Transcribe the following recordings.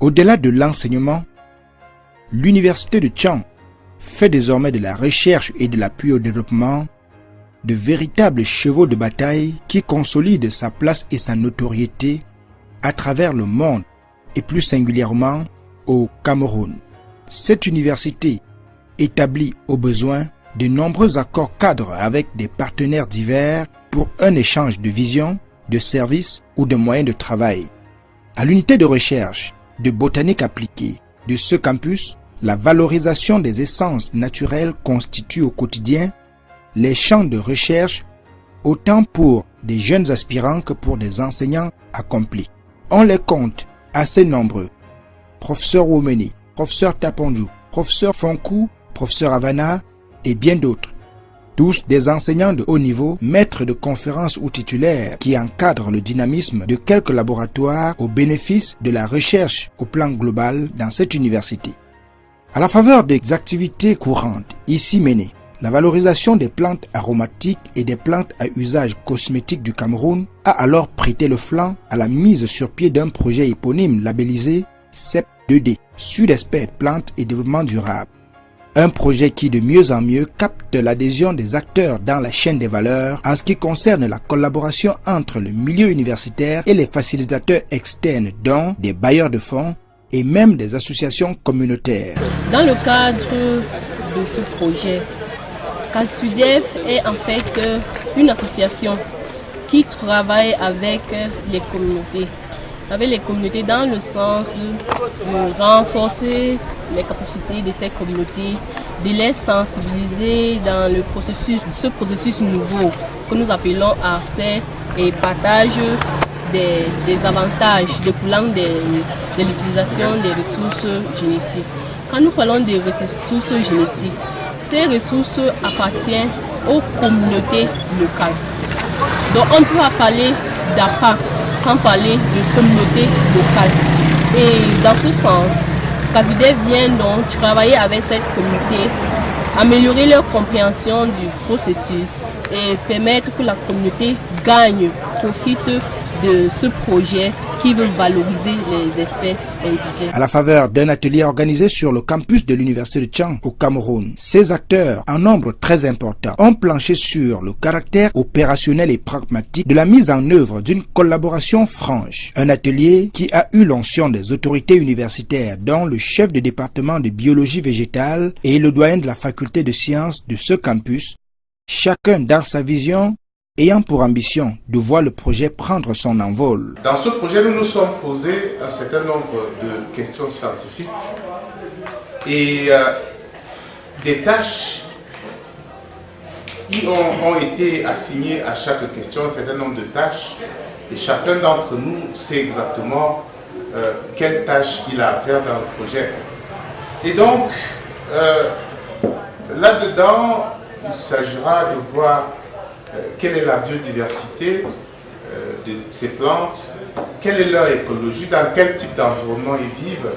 Au-delà de l'enseignement, l'université de Tchang fait désormais de la recherche et de l'appui au développement de véritables chevaux de bataille qui consolident sa place et sa notoriété à travers le monde et plus singulièrement au Cameroun. Cette université établit au besoin de nombreux accords cadres avec des partenaires divers pour un échange de visions, de services ou de moyens de travail. À l'unité de recherche de botanique appliquée de ce campus, la valorisation des essences naturelles constitue au quotidien les champs de recherche autant pour des jeunes aspirants que pour des enseignants accomplis. On les compte assez nombreux. Professeur Womeni, professeur Tapondou, professeur Fonkou, professeur Havana et bien d'autres. Tous des enseignants de haut niveau, maîtres de conférences ou titulaires qui encadrent le dynamisme de quelques laboratoires au bénéfice de la recherche au plan global dans cette université. À la faveur des activités courantes ici menées, la valorisation des plantes aromatiques et des plantes à usage cosmétique du Cameroun a alors prêté le flanc à la mise sur pied d'un projet éponyme labellisé CEP 2D, Sud-Espèce Plantes et Développement Durable. Un projet qui de mieux en mieux capte l'adhésion des acteurs dans la chaîne des valeurs en ce qui concerne la collaboration entre le milieu universitaire et les facilitateurs externes dont des bailleurs de fonds et même des associations communautaires. Dans le cadre de ce projet, CASUDEF est en fait une association qui travaille avec les communautés. Avec les communautés dans le sens de renforcer les capacités de ces communautés, de les sensibiliser dans ce processus nouveau que nous appelons ARCER et partage des avantages découlant de l'utilisation des ressources génétiques. Quand nous parlons des ressources génétiques, ces ressources appartiennent aux communautés locales. Donc on ne peut pas parler d'APA sans parler de communautés locales. Et dans ce sens, CASUDEF vient donc travailler avec cette communauté, améliorer leur compréhension du processus et permettre que la communauté gagne, profite de ce projet qui veut valoriser les espèces indigènes. À la faveur d'un atelier organisé sur le campus de l'université de Tchang au Cameroun, ces acteurs, en nombre très important, ont planché sur le caractère opérationnel et pragmatique de la mise en œuvre d'une collaboration franche. Un atelier qui a eu l'onction des autorités universitaires, dont le chef de département de biologie végétale et le doyen de la faculté de sciences de ce campus, chacun dans sa vision ayant pour ambition de voir le projet prendre son envol. Dans ce projet, nous nous sommes posés un certain nombre de questions scientifiques et des tâches qui ont été assignées à chaque question, un certain nombre de tâches, et chacun d'entre nous sait exactement quelle tâche il a à faire dans le projet. Et donc, là-dedans, il s'agira de voir quelle est la biodiversité de ces plantes, quelle est leur écologie, dans quel type d'environnement ils vivent.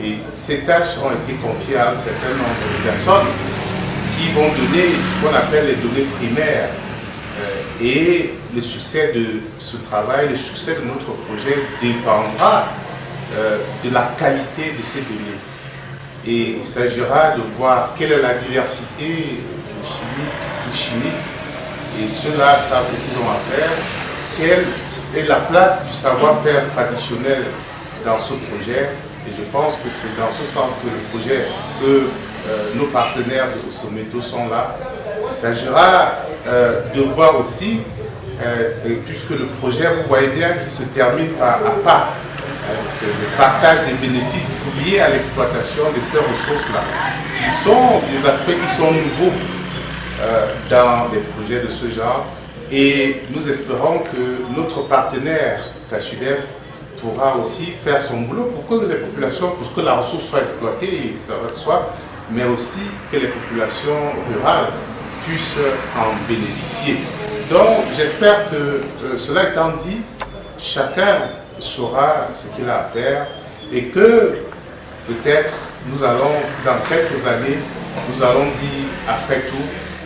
Et ces tâches ont été confiées à un certain nombre de personnes qui vont donner ce qu'on appelle les données primaires. Et le succès de ce travail, le succès de notre projet dépendra de la qualité de ces données. Et il s'agira de voir quelle est la diversité chimique. Et ceux-là savent ce qu'ils ont à faire. Quelle est la place du savoir-faire traditionnel dans ce projet? Et je pense que c'est dans ce sens que le projet, que nos partenaires de Osometo sont là. Il s'agira de voir aussi, puisque le projet, vous voyez bien qu'il se termine pas à pas. C'est le partage des bénéfices liés à l'exploitation de ces ressources-là, qui sont des aspects qui sont nouveaux dans des projets de ce genre, et nous espérons que notre partenaire CASUDEF pourra aussi faire son boulot pour que les populations, pour que la ressource soit exploitée, ça va de soi, mais aussi que les populations rurales puissent en bénéficier. Donc j'espère que cela étant dit, chacun saura ce qu'il a à faire et que peut-être nous allons, dans quelques années, nous allons dire après tout,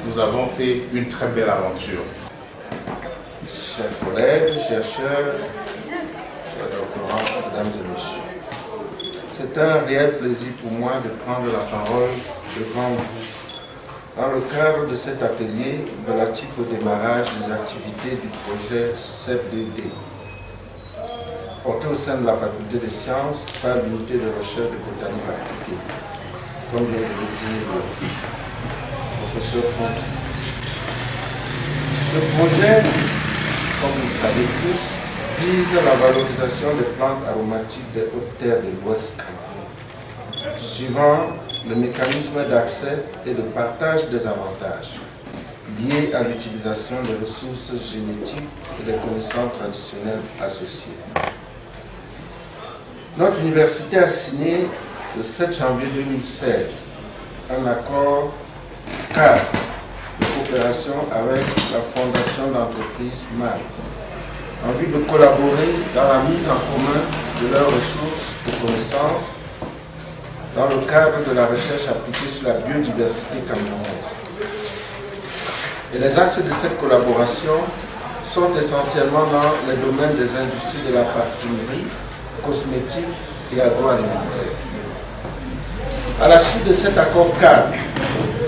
nous avons fait une très belle aventure. Chers collègues, chercheurs, chers doctorants, mesdames et messieurs, C'est un réel plaisir pour moi de prendre la parole devant vous dans le cadre de cet atelier relatif au démarrage des activités du projet CEP2D, porté au sein de la Faculté des Sciences par l'unité de recherche de botanique appliquée, comme vient de le dire le professeur Fond. Ce projet, comme vous le savez tous, vise la valorisation des plantes aromatiques des hautes terres de l'Ouest Cameroun, suivant le mécanisme d'accès et de partage des avantages liés à l'utilisation des ressources génétiques et des connaissances traditionnelles associées. Notre université a signé le 7 janvier 2016 un accord cadre de coopération avec la fondation d'entreprise MAN en vue de collaborer dans la mise en commun de leurs ressources et connaissances dans le cadre de la recherche appliquée sur la biodiversité camerounaise. Et les axes de cette collaboration sont essentiellement dans les domaines des industries de la parfumerie, cosmétique et agroalimentaire. À la suite de cet accord cadre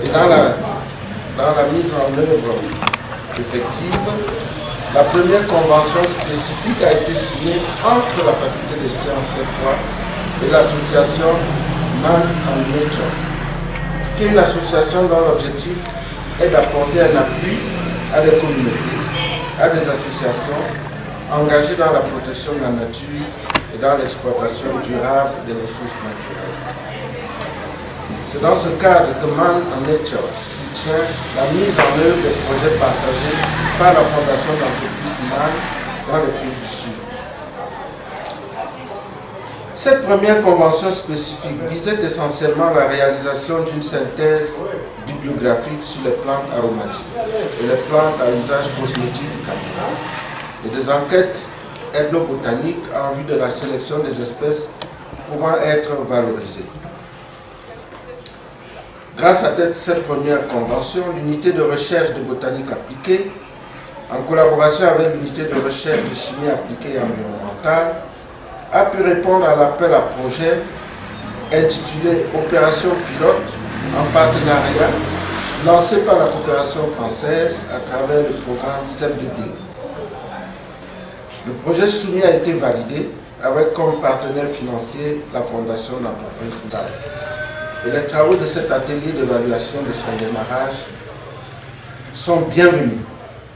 et dans la mise en œuvre effective, la première convention spécifique a été signée entre la Faculté des Sciences cette fois et l'association Man and Nature, qui est une association dont l'objectif est d'apporter un appui à des communautés, à des associations engagées dans la protection de la nature et dans l'exploitation durable des ressources naturelles. C'est dans ce cadre que Man and Nature soutient la mise en œuvre des projets partagés par la fondation d'entreprise MAN dans les pays du Sud. Cette première convention spécifique visait essentiellement la réalisation d'une synthèse bibliographique sur les plantes aromatiques et les plantes à usage cosmétique du Cameroun et des enquêtes ethnobotaniques en vue de la sélection des espèces pouvant être valorisées. Grâce à cette première convention, l'unité de recherche de botanique appliquée, en collaboration avec l'unité de recherche de chimie appliquée et environnementale, a pu répondre à l'appel à projet intitulé Opération Pilote en partenariat lancé par la coopération française à travers le programme CEP2D. Le projet soumis a été validé avec comme partenaire financier la fondation d'entreprise MAN. Et les travaux de cet atelier d'évaluation de son démarrage sont bienvenus,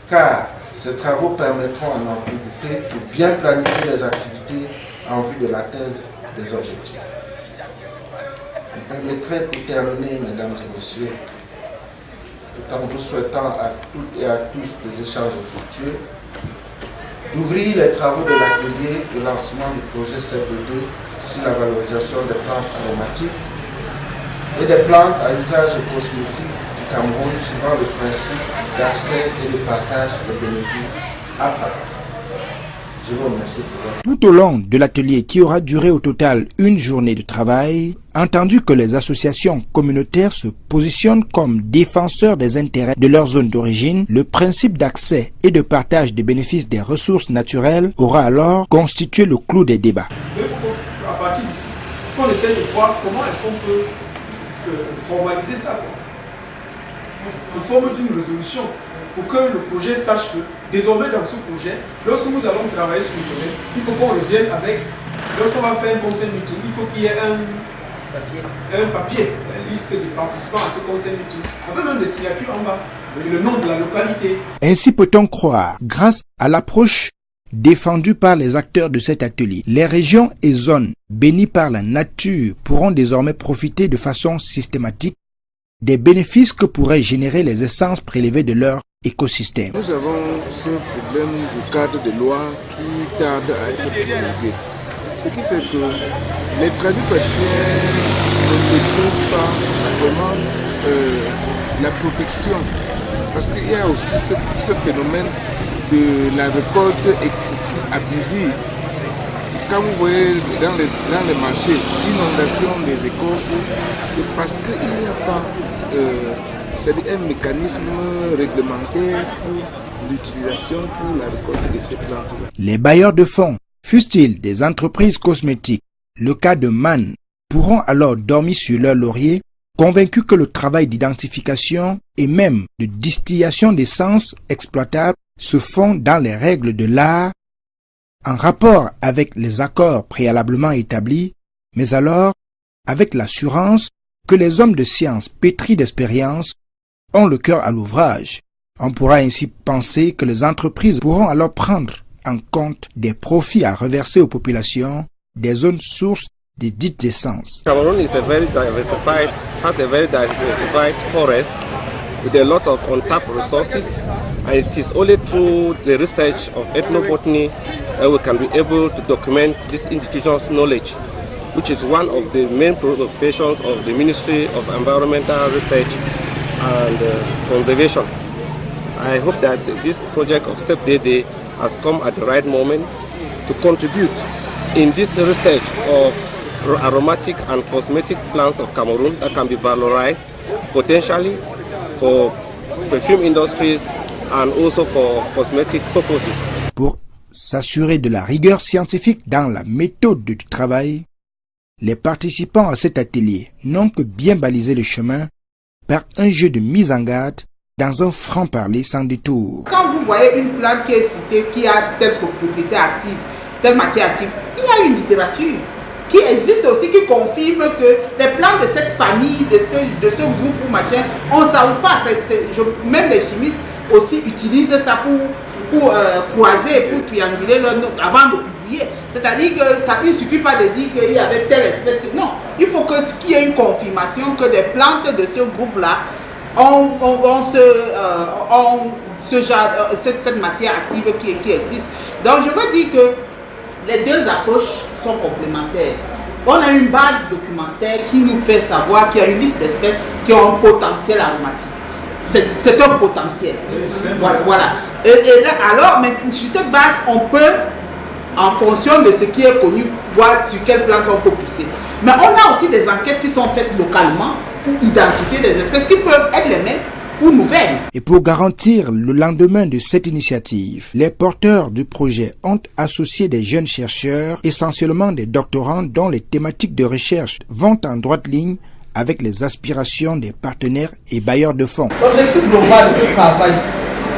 car ces travaux permettront à n'en plus douter de bien planifier les activités en vue de l'atteinte des objectifs. Vous me permettrez pour terminer, mesdames et messieurs, tout en vous souhaitant à toutes et à tous des échanges fructueux, d'ouvrir les travaux de l'atelier de lancement du projet CEP2D sur la valorisation des plantes aromatiques et des plantes à usage cosmétique du Cameroun suivant le principe d'accès et de partage des bénéfices à part. Je vous remercie pour votre... Tout au long de l'atelier qui aura duré au total une journée de travail, entendu que les associations communautaires se positionnent comme défenseurs des intérêts de leur zone d'origine, le principe d'accès et de partage des bénéfices des ressources naturelles aura alors constitué le clou des débats. Il faut qu'à partir d'ici, qu'on essaie de voir comment est-ce qu'on peut formaliser ça, sous forme d'une résolution, pour que le projet sache que désormais dans ce projet, lorsque nous allons travailler sur le domaine, il faut qu'on revienne avec, lorsqu'on va faire un conseil meeting, il faut qu'il y ait un papier, une liste de participants à ce conseil meeting, avec même des signatures en bas, et le nom de la localité. Ainsi peut-on croire, grâce à l'approche défendue par les acteurs de cet atelier, les régions et zones bénies par la nature pourront désormais profiter de façon systématique des bénéfices que pourraient générer les essences prélevées de leur écosystème. Nous avons ce problème du cadre de loi qui tarde à être promulgué. Ce qui fait que les tradipraticiens ne maîtrisent pas vraiment la protection. Parce qu'il y a aussi ce phénomène de la récolte excessive, abusive. Quand vous voyez dans les marchés l'inondation des écorces, c'est parce qu'il n'y a pas un mécanisme réglementaire pour l'utilisation, pour la récolte de ces plantes-là. Les bailleurs de fonds, fussent-ils des entreprises cosmétiques, le cas de MAN pourront alors dormir sur leur laurier, convaincus que le travail d'identification et même de distillation d'essences exploitables se font dans les règles de l'art, en rapport avec les accords préalablement établis, mais alors avec l'assurance que les hommes de science pétris d'expérience ont le cœur à l'ouvrage. On pourra ainsi penser que les entreprises pourront alors prendre en compte des profits à reverser aux populations des zones sources des dites essences. Cameroon has a very diversified forest with a lot of untapped resources, and it is only through the research of ethnobotany that we can be able to document this indigenous knowledge, which is one of the main preoccupations of the Ministry of Environmental Research and Conservation. I hope that this project of CEPDD has come at the right moment to contribute in this research of aromatic and cosmetic plants of Cameroon that can be valorized potentially for perfume industries and also for cosmetic purposes. Pour s'assurer de la rigueur scientifique dans la méthode du travail, les participants à cet atelier n'ont que bien balisé le chemin par un jeu de mise en garde dans un franc-parler sans détour. Quand vous voyez une plante qui est citée, qui a telle propriété active, telle matière active, il y a une littérature qui existe aussi, qui confirme que les plantes de cette famille, de ce groupe ou machin, on ne sait pas. Même les chimistes aussi utilisent ça pour croiser, pour trianguler leur note avant de publier. C'est-à-dire que ça ne suffit pas de dire qu'il y avait telle espèce. Non, il faut qu'il y ait une confirmation que des plantes de ce groupe-là cette matière active qui existe. Donc je veux dire que les deux approches sont complémentaires. On a une base documentaire qui nous fait savoir qu'il y a une liste d'espèces qui ont un potentiel aromatique. C'est un potentiel. Voilà. Et là, alors, mais sur cette base, on peut, en fonction de ce qui est connu, voir sur quelle plante on peut pousser. Mais on a aussi des enquêtes qui sont faites localement pour identifier des espèces qui peuvent être les mêmes ou nouvelles. Et pour garantir le lendemain de cette initiative, les porteurs du projet ont associé des jeunes chercheurs, essentiellement des doctorants dont les thématiques de recherche vont en droite ligne avec les aspirations des partenaires et bailleurs de fonds. L'objectif global de ce travail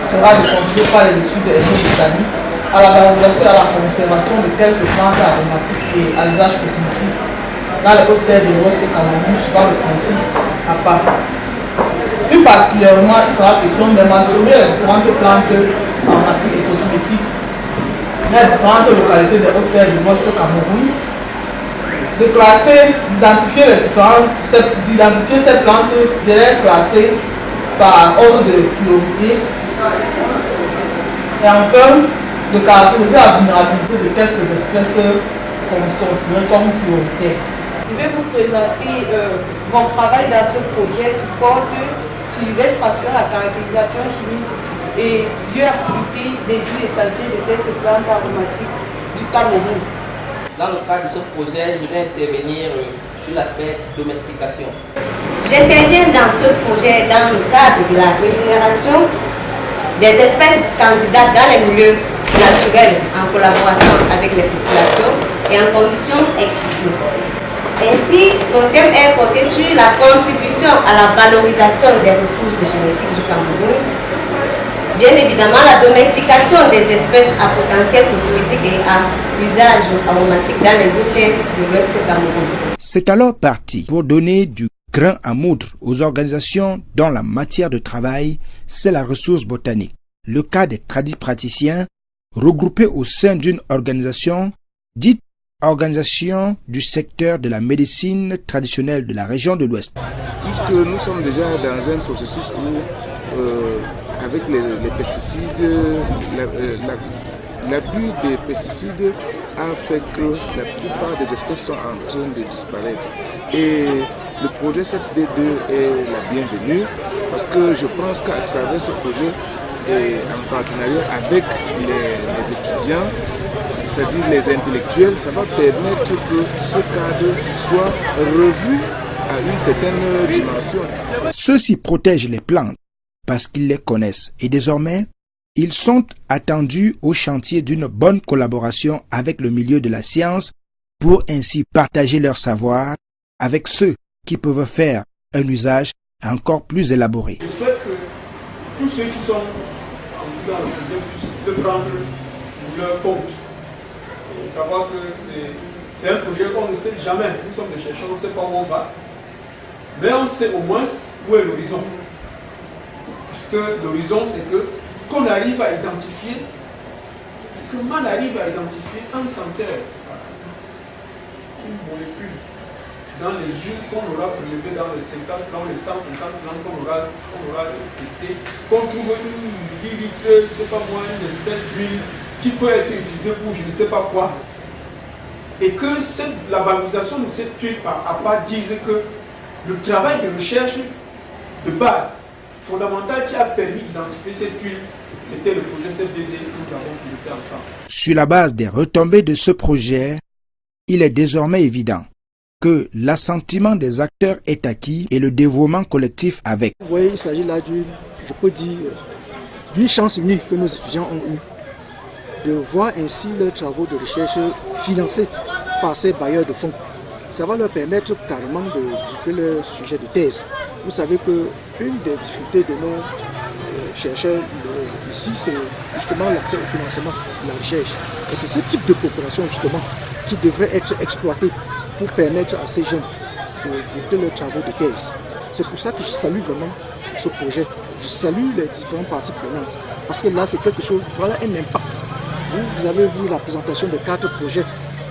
sera de contribuer par les études ethnobotaniques à la valorisation et à la conservation de quelques plantes aromatiques et à l'usage cosmétique dans les hautes terres de l'Ouest Cameroun, suivant le principe à part. Plus particulièrement, il sera question de manœuvrer les différentes plantes aromatiques et cosmétiques dans les différentes localités des hautes terres de l'Ouest Cameroun, de classer, d'identifier ces plantes, de les classer par ordre de priorité, et enfin de caractériser la vulnérabilité de quelques espèces considérées comme prioritaires. Je vais vous présenter mon travail dans ce projet qui porte sur l'extraction, la caractérisation chimique et bioactivité des huiles essentielles de quelques plantes aromatiques du Cameroun. Dans le cadre de ce projet, je vais intervenir sur l'aspect domestication. J'interviens dans ce projet dans le cadre de la régénération des espèces candidates dans les milieux naturels en collaboration avec les populations et en conditions exclusives. Ainsi, mon thème est porté sur la contribution à la valorisation des ressources génétiques du Cameroun, bien évidemment la domestication des espèces à potentiel cosmétique et à usage aromatique dans les eaux de l'Ouest Cameroun. C'est alors parti pour donner du grain à moudre aux organisations dont la matière de travail, c'est la ressource botanique. Le cas des praticiens regroupés au sein d'une organisation dite Organisation du secteur de la médecine traditionnelle de la région de l'Ouest. Puisque nous sommes déjà dans un processus où, avec les pesticides, l'abus des pesticides a fait que la plupart des espèces sont en train de disparaître. Et le projet CEPD2 est la bienvenue parce que je pense qu'à travers ce projet, et en partenariat avec les étudiants, c'est-à-dire les intellectuels, ça va permettre que ce cadre soit revu à une certaine dimension. Ceux-ci protègent les plantes parce qu'ils les connaissent et désormais, ils sont attendus au chantier d'une bonne collaboration avec le milieu de la science pour ainsi partager leur savoir avec ceux qui peuvent faire un usage encore plus élaboré. Je souhaite que tous ceux qui sont dans le projet puissent le prendre pour leur compte. Et savoir que c'est un projet qu'on ne sait jamais. Nous sommes des chercheurs, on ne sait pas où on va. Mais on sait au moins où est l'horizon. Parce que l'horizon, c'est qu'on arrive à identifier, que man arrive à identifier un centenaire, une molécule, dans les jus qu'on aura prélevé dans les 50 plans, les 150 plans qu'on aura testé, qu'on trouve une millilitre, je ne sais pas moi, une espèce d'huile qui peut être utilisée pour je ne sais pas quoi. Et que la valorisation de cette huile à part dise que le travail de recherche de base fondamental qui a permis d'identifier cette huile, c'était le projet CFDD que nous avons piloté ensemble. Sur la base des retombées de ce projet, il est désormais évident que l'assentiment des acteurs est acquis et le dévouement collectif avec. Vous voyez, il s'agit là d'une chance unique que nos étudiants ont eue de voir ainsi leurs travaux de recherche financés par ces bailleurs de fonds. Ça va leur permettre carrément de boucler leur sujet de thèse. Vous savez qu'une des difficultés de nos chercheurs ici, c'est justement l'accès au financement de la recherche. Et c'est ce type de coopération justement qui devrait être exploité pour permettre à ces jeunes de boucler leurs travaux de thèse. C'est pour ça que je salue vraiment ce projet. Je salue les différentes parties prenantes. Parce que là, c'est quelque chose, voilà un impact. Vous avez vu la présentation de 4 projets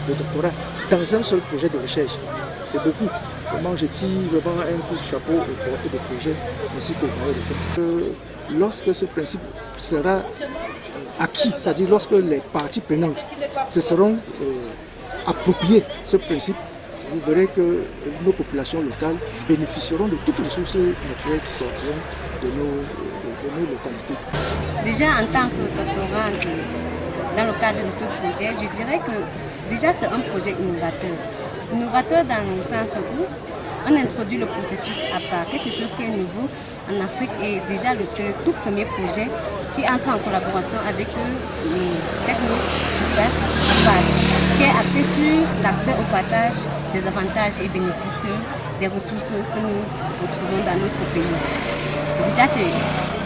de doctorat dans un seul projet de recherche. C'est beaucoup. Vraiment, je tire vraiment un coup de chapeau au porteur de projet ainsi qu'au bailleur de fonds. Lorsque ce principe sera acquis, c'est-à-dire lorsque les parties prenantes se seront appropriées ce principe, vous verrez que nos populations locales bénéficieront de toutes les ressources naturelles qui sortiront de nos localités. Déjà en tant que doctorante, dans le cadre de ce projet, je dirais que déjà c'est un projet innovateur. Innovateur dans le sens où on introduit le processus à part, quelque chose qui est nouveau en Afrique et déjà c'est le tout premier projet qui entre en collaboration avec cette surface à part, qui est axé sur l'accès au partage des avantages et bénéfices des ressources que nous retrouvons dans notre pays. Déjà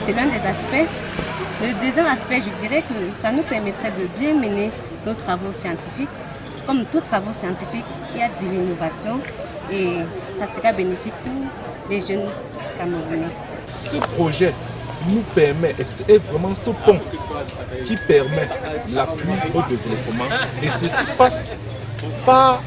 c'est l'un des aspects. Le deuxième aspect, je dirais que ça nous permettrait de bien mener nos travaux scientifiques. Comme tous travaux scientifiques, il y a de l'innovation et ça sera bénéfique pour les jeunes Camerounais. Ce projet nous permet, est vraiment ce pont qui permet l'appui au développement et ceci passe par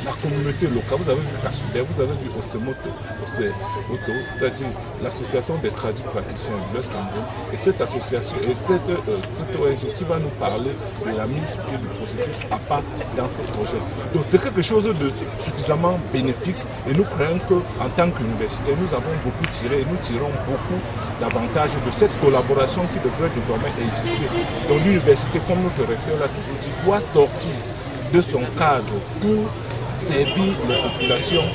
la communauté locale. Vous avez vu Kassoudé, vous avez vu Osemoto, c'est-à-dire l'association des traducteurs praticiens de l'Ouest Cameroun. Et cette association et cette ONG qui va nous parler de la mise sur pied du processus à part dans ce projet. Donc c'est quelque chose de suffisamment bénéfique et nous croyons qu'en tant qu'université, nous avons beaucoup tiré et nous tirons beaucoup d'avantages de cette collaboration qui devrait désormais exister. Donc l'université, comme notre recteur l'a toujours dit, doit sortir de son cadre pour servir les populations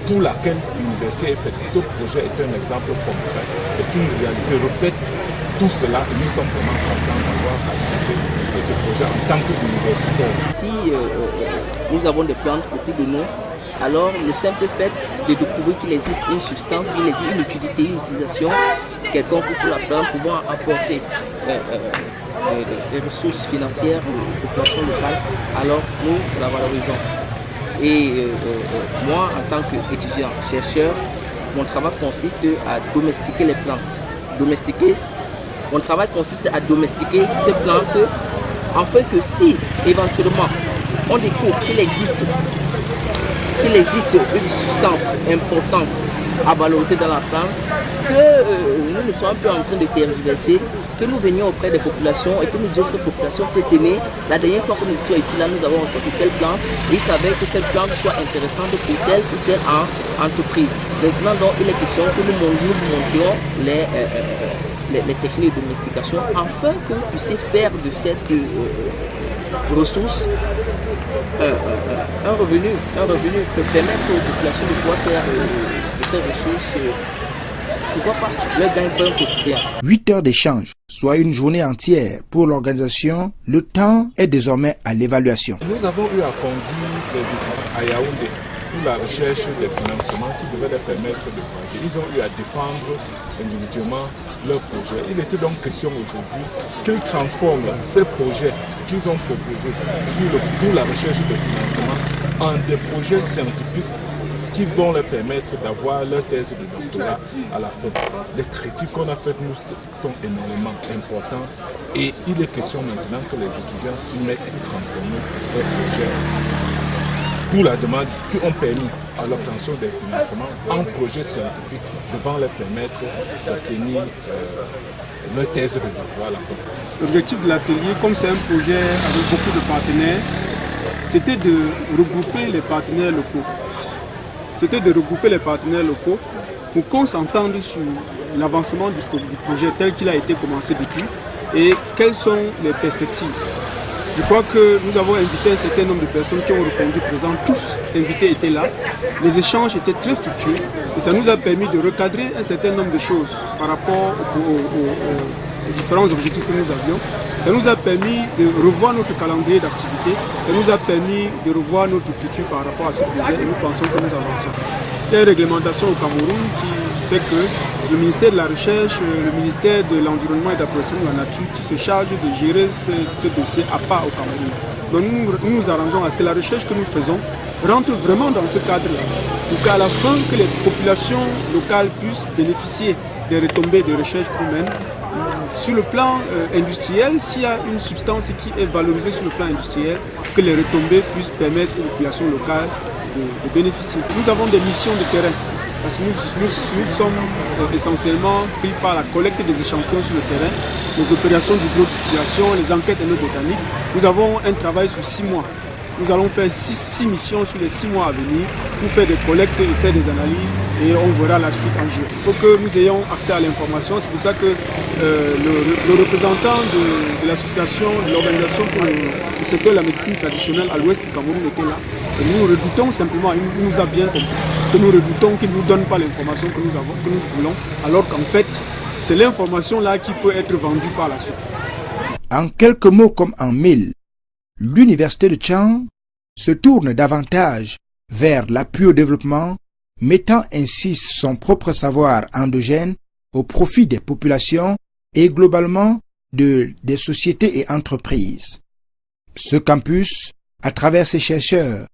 pour laquelle l'université est faite. Ce projet est un exemple concret, est une réalité, reflète tout cela et nous sommes vraiment contents d'avoir participé à ce projet en tant qu'universitaire. Si nous avons des plantes autour de nous, alors le simple fait de découvrir qu'il existe une substance, qu'il existe une utilité, une utilisation quelconque pour la plante, pouvant apporter des ressources financières aux populations locales, alors nous la valorisons. Et moi, en tant qu'étudiant, chercheur, mon travail consiste à domestiquer les plantes. Mon travail consiste à domestiquer ces plantes afin que si éventuellement on découvre qu'il existe une substance importante à valoriser dans la plante, que nous ne soyons un peu en train de tergiverser, que nous venions auprès des populations et que nous disions à ces populations que tenez, la dernière fois que nous étions ici, là, nous avons rencontré telle plante et ils savaient que cette plante soit intéressante pour telle ou telle entreprise. Maintenant, donc, il est question que nous montrions les techniques de domestication afin que vous puissiez faire de cette ressource un revenu peut permettre aux populations de pouvoir faire de ces ressources pourquoi pas leur gagne-pain quotidien. 8 heures d'échange, soit une journée entière pour l'organisation, le temps est désormais à l'évaluation. Nous avons eu à conduire les étudiants à Yaoundé pour la recherche des financements qui devaient leur permettre de voyager. Ils ont eu à défendre individuellement leurs projets. Il était donc question aujourd'hui qu'ils transforment ces projets qu'ils ont proposés pour la recherche de financement en des projets scientifiques qui vont leur permettre d'avoir leur thèse de doctorat à la fin. Les critiques qu'on a faites nous sont énormément importantes et il est question maintenant que les étudiants s'y mettent pour transformer leurs projets pour la demande qui ont permis à l'obtention des financements en projets scientifiques devant leur permettre d'obtenir leur thèse de doctorat à la fin. L'objectif de l'atelier, comme c'est un projet avec beaucoup de partenaires, c'était de regrouper les partenaires locaux. C'était de regrouper les partenaires locaux pour qu'on s'entende sur l'avancement du projet tel qu'il a été commencé depuis et quelles sont les perspectives. Je crois que nous avons invité un certain nombre de personnes qui ont répondu présents. Tous invités étaient là. Les échanges étaient très fructueux et ça nous a permis de recadrer un certain nombre de choses par rapport aux différents objectifs que nous avions. Ça nous a permis de revoir notre calendrier d'activité. Ça nous a permis de revoir notre futur par rapport à ce projet et nous pensons que nous avançons. Il y a une réglementation au Cameroun qui fait que c'est le ministère de la Recherche, le ministère de l'Environnement et de la Protection de la Nature qui se charge de gérer ce dossier à part au Cameroun. Donc nous nous arrangeons à ce que la recherche que nous faisons rentre vraiment dans ce cadre-là. Pour qu'à la fin, que les populations locales puissent bénéficier des retombées de recherche humaine. Sur le plan industriel, s'il y a une substance qui est valorisée sur le plan industriel, que les retombées puissent permettre aux populations locales de bénéficier. Nous avons des missions de terrain, parce que nous sommes essentiellement pris par la collecte des échantillons sur le terrain, les opérations d'hydrodistillation, les enquêtes botaniques. Nous avons un travail sur 6 mois. Nous allons faire 6 missions sur les 6 mois à venir pour faire des collectes et faire des analyses et on verra la suite en jeu. Il faut que nous ayons accès à l'information. C'est pour ça que le représentant de l'association, de l'organisation pour le secteur de la médecine traditionnelle à l'ouest du Cameroun était là. Et nous redoutons simplement, il nous a bien compris, que nous redoutons qu'il ne nous donne pas l'information que nous avons, que nous voulons, alors qu'en fait, c'est l'information là qui peut être vendue par la suite. En quelques mots comme en mille, l'université de Tchang se tourne davantage vers l'appui au développement, mettant ainsi son propre savoir endogène au profit des populations et globalement des sociétés et entreprises. Ce campus, à travers ses chercheurs,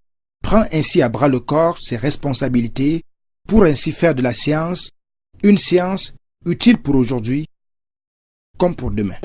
prend ainsi à bras le corps ses responsabilités pour ainsi faire de la science une science utile pour aujourd'hui comme pour demain.